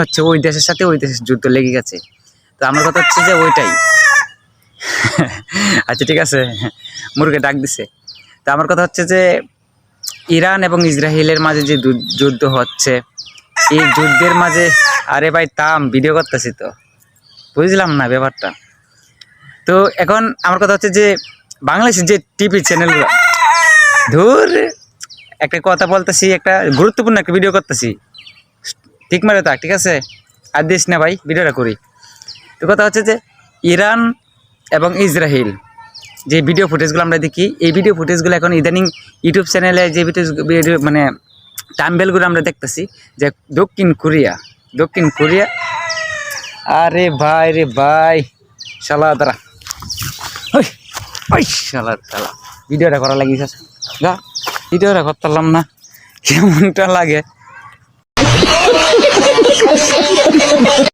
হচ্ছে ওই দেশের সাথে ওই দেশের যুদ্ধ লেগে গেছে। তো আমার কথা হচ্ছে যে ওইটাই। আচ্ছা ঠিক আছে, মুরগে ডাক দিছে। তো আমার কথা হচ্ছে যে ইরান এবং ইসরায়েলের মাঝে যে যুদ্ধ হচ্ছে, এই যুদ্ধের মাঝে, আরে ভাই তাম ভিডিও করতেছি তো, বুঝলাম না ব্যাপারটা। তো এখন আমার কথা হচ্ছে যে বাংলাদেশের যে টিভি চ্যানেলগুলো, ধুর একটা কথা বলতেছি, একটা গুরুত্বপূর্ণ একটা ভিডিও করতেছি, ঠিক মারে থাক, ঠিক আছে? আর দিস না ভাই, ভিডিওটা করি। তো কথা হচ্ছে যে ইরান এবং ইসরায়েল যে ভিডিও ফুটেজগুলো আমরা দেখি, এই ভিডিও ফুটেজগুলো এখন ইদানিং ইউটিউব চ্যানেলে যে ভিডিও মানে টাম্বেলগুলো আমরা দেখতেছি যে দক্ষিণ কোরিয়া, আরে ভাই রে ভাই, শালা দাঁড়া, ওই শালা ভিডিওটা করা লাগিয়েছে, ভিডিওটা করতাম না, কেমনটা লাগে।